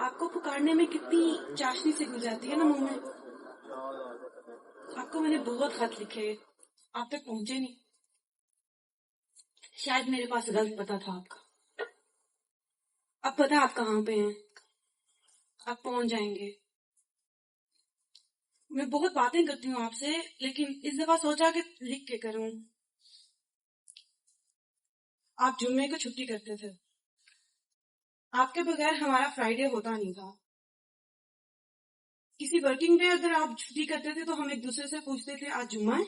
آپ کو پکارنے میں کتنی چاشنی سے گل جاتی ہے نا منہ میں. آپ کو میں نے بہت خط لکھے، آپ تک پہنچے نہیں. شاید میرے پاس غلط پتہ تھا آپ کا. اب پتہ آپ کہاں پہ ہیں، آپ پہنچ جائیں گے. میں بہت باتیں کرتی ہوں آپ سے، لیکن اس دفعہ سوچا کہ لکھ کے کروں. آپ جمعے کو چھٹی کرتے تھے، آپ کے بغیر ہمارا فرائیڈے ہوتا نہیں تھا. کسی ورکنگ ڈے اگر آپ چھٹی کرتے تھے تو ہم ایک دوسرے سے پوچھتے تھے آج جمعہ ہے،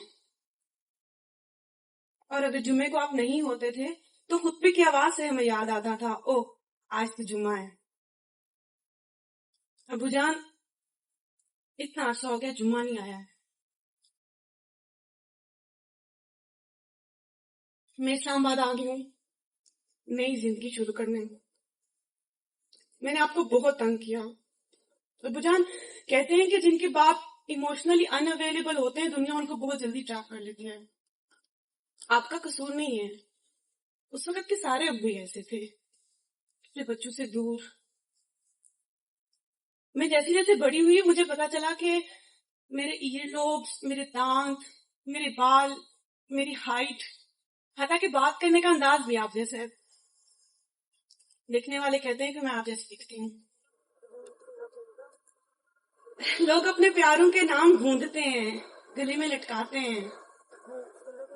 اور اگر جمعے کو آپ نہیں ہوتے تھے تو خطبے کی آواز سے ہمیں یاد آتا تھا او آج تو جمعہ ہے. ابو جان اتنا عرصہ ہو گیا جمعہ نہیں آیا ہے. میں اسلام آباد آ گئی ہوں نئی زندگی شروع کرنے. میں نے آپ کو بہت تنگ کیا. ابو جان کہتے ہیں کہ جن کے باپ ایموشنلی ان اویلیبل ہوتے ہیں دنیا ان کو بہت جلدی ٹریپ کر لیتی ہے. آپ کا قصور نہیں ہے، اس وقت کے سارے ابو ہی ایسے تھے، اپنے بچوں سے دور. میں جیسے جیسے بڑی ہوئی مجھے پتا چلا کہ میرے ایئر لوبس، میرے دانت، میرے بال، میری ہائٹ، حتیٰ کہ بات کرنے کا انداز بھی آپ جیسے ہے. دیکھنے والے کہتے ہیں کہ میں آپ جیسے دکھتی ہوں. لوگ اپنے پیاروں کے نام گھونٹتے ہیں، گلے میں لٹکاتے ہیں.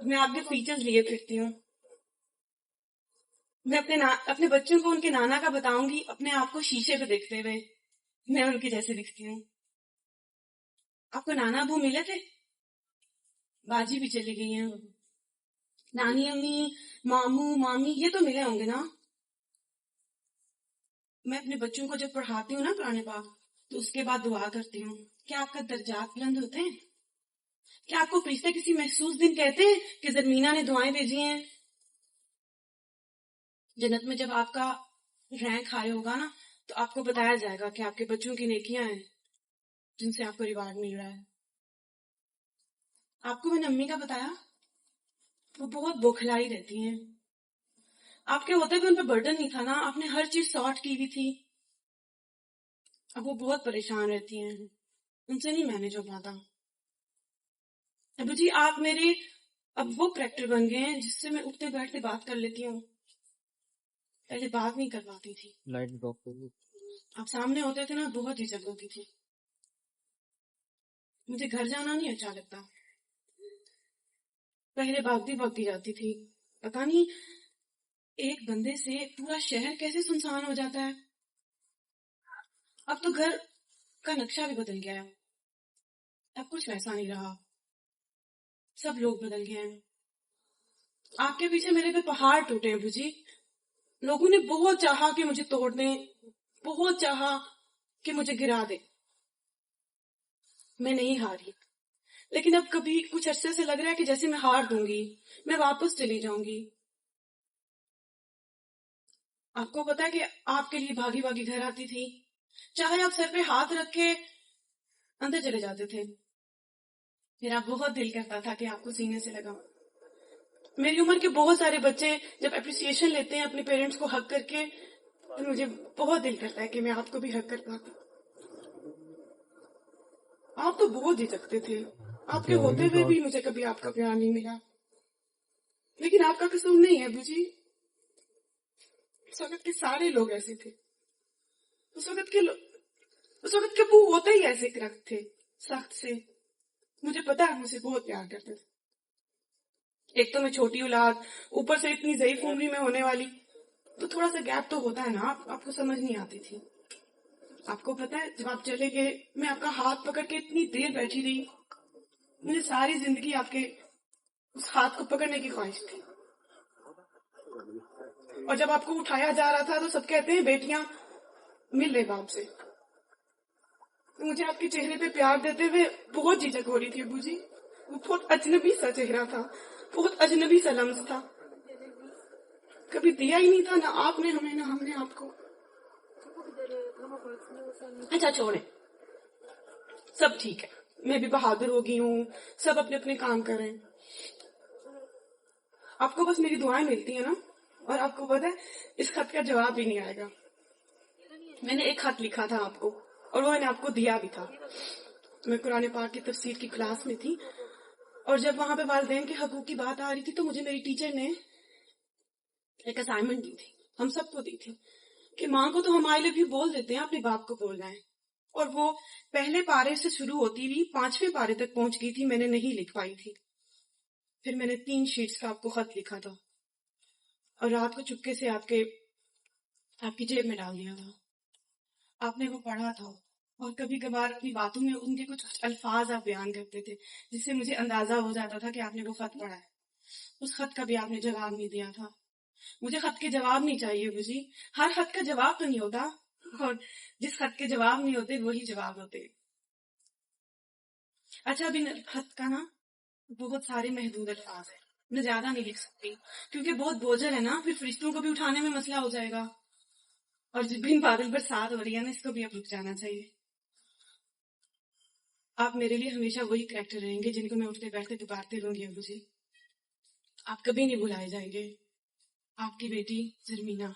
میں آپ کے فیچرز لیے پھرتی ہوں. میں اپنے بچوں کو ان کے نانا کا بتاؤں گی اپنے آپ کو شیشے پہ دیکھتے ہوئے میں ان کے جیسے دکھتی ہوں. آپ کو نانا ابو ملے تھے؟ باجی بھی چلی گئی ہیں. نانی امی، ماموں مامی یہ تو ملے ہوں گے نا. میں اپنے بچوں کو جب پڑھاتی ہوں نا قرآن پاک تو اس کے بعد دعا کرتی ہوں کیا آپ کا درجات بلند ہوتے ہیں؟ کیا آپ کو فرشتے کسی محسوس دن کہتے ہیں کہ زرمینہ نے دعائیں بھیجی ہیں؟ جنت میں جب آپ کا رینک ہائی ہوگا نا تو آپ کو بتایا جائے گا کہ آپ کے بچوں کی نیکیاں ہیں جن سے آپ کو ریوارڈ مل رہا ہے. آپ کو میں نے امی کا بتایا، وہ بہت بوکھلائی رہتی ہیں. آپ کے ہوتے بھی ان پہ برڈن نہیں تھا نا، آپ نے ہر چیز سارٹ کی ہوئی تھی. اب وہ بہت پریشان رہتی ہیں، ان سے نہیں مینج ہو پاتا. ابو جی آپ میرے اب وہ کریکٹر بن گئے ہیں جس سے میں اٹھتے بیٹھتے بات کر لیتی ہوں. پہلے بات نہیں کر پاتی تھی. آپ سامنے ہوتے تھے نا بہت ہی جھجک ہوتی تھی. مجھے گھر جانا نہیں اچھا لگتا. پہلے بھاگتی جاتی تھی. پتا نہیں ایک بندے سے پورا شہر کیسے سنسان ہو جاتا ہے. اب تو گھر کا نقشہ بھی بدل گیا ہے. اب کچھ ویسا نہیں رہا. سب لوگ بدل گئے ہیں. آپ کے پیچھے میرے پہ پہاڑ ٹوٹے ہیں ابو جی. لوگوں نے بہت چاہا کہ مجھے توڑ دیں، بہت چاہا کہ مجھے گرا دیں. میں نہیں ہاری، لیکن اب کبھی کچھ عرصے سے لگ رہا ہے کہ جیسے میں ہار دوں گی، میں واپس چلی جاؤں گی. آپ کو پتا ہے کہ آپ کے لیے بھاگی بھاگی گھر آتی تھی، چاہے آپ سر پہ ہاتھ رکھ کے اندر چلے جاتے تھے. میرا بہت دل کرتا تھا کہ آپ کو سینے سے لگاؤں. میری عمر کے بہت سارے بچے جب اپریسیشن لیتے ہیں اپنے پیرنٹس کو حق کر کے تو مجھے بہت دل کرتا ہے کہ میں آپ کو بھی حق کر پاتی. آپ تو بہت جھجکتے تھے. آپ کے ہوتے ہوئے بھی مجھے کبھی آپ کا پیار نہیں ملا. لیکن آپ کا قصور نہیں ہے ابو جی. اس وقت کے سارے لوگ ایسے تھے. اس وقت کے ابو ہوتے ہی ایسے کرخت تھے، سخت سے. مجھے پتا ہے مجھے بہت پیار کرتے تھے. ایک تو میں چھوٹی اولاد، اوپر سے اتنی ضعیف عمری میں ہونے والی، تو تھوڑا سا گیپ تو ہوتا ہے نا. آپ کو سمجھ نہیں آتی تھی. آپ کو پتا ہے جب آپ چلے گئے میں آپ کا ہاتھ پکڑ کے اتنی دیر بیٹھی رہی. مجھے ساری زندگی آپ کے اس ہاتھ کو پکڑنے کی خواہش تھی. اور جب آپ کو اٹھایا جا رہا تھا تو سب کہتے ہیں بیٹیاں مل لے باپ سے. مجھے آپ کے چہرے پہ پیار دیتے ہوئے بہت جھجک ہو رہی تھی ابو جی. وہ بہت اجنبی سا چہرہ تھا، بہت اجنبی سا لمس تھا. کبھی دیا ہی نہیں تھا نہ آپ نے ہمیں نہ ہم نے آپ کو. اچھا چھوڑیں، سب ٹھیک ہے. میں بھی بہادر ہو گئی ہوں، سب اپنے اپنے کام کر رہے ہیں. آپ کو بس میری دعائیں ملتی ہیں نا. اور آپ کو پتا ہے اس خط کا جواب بھی نہیں آئے گا. میں نے ایک خط لکھا تھا آپ کو اور وہ میں نے آپ کو دیا بھی تھا. میں قرآن پاک کی تفسیر کی کلاس میں تھی اور جب وہاں پہ والدین کے حقوق کی بات آ رہی تھی تو مجھے میری ٹیچر نے ایک اسائنمنٹ دی تھی, ہم سب کو دی تھی, کہ ماں کو تو ہمارے لیے بھی بول دیتے ہیں, اپنے باپ کو بولنا ہے. اور وہ پہلے پارے سے شروع ہوتی ہوئی 5ویں پارے تک پہنچ گئی تھی, میں نے نہیں لکھ پائی تھی. پھر میں نے 3 شیٹس کا آپ کو خط لکھا تھا اور رات کو چپکے سے آپ کی جیب میں ڈال دیا تھا. آپ نے وہ پڑھا تھا اور کبھی کبھار اپنی باتوں میں ان کے کچھ الفاظ آپ بیان کرتے تھے جس سے مجھے اندازہ ہو جاتا تھا کہ آپ نے وہ خط پڑھا ہے. اس خط کا بھی آپ نے جواب نہیں دیا تھا. مجھے خط کے جواب نہیں چاہیے ابو جی, ہر خط کا جواب تو نہیں ہوتا, اور جس خط کے جواب نہیں ہوتے وہی جواب ہوتے. اچھا, ابھی خط کا نا بہت سارے محدود الفاظ ہیں, میں زیادہ نہیں لکھ سکتی کیونکہ بہت بوجھل ہے نا, پھر فرشتوں کو بھی اٹھانے میں مسئلہ ہو جائے گا. اور جب بھی بادل برسات ہو رہی ہے نا, اس کو بھی اب رک جانا چاہیے. آپ میرے لیے ہمیشہ وہی کریکٹر رہیں گے جن کو میں اٹھتے بیٹھتے پکارتے رہوں گی ابو جی. آپ کبھی نہیں بھلائے جائیں گے. آپ کی بیٹی زرمینہ.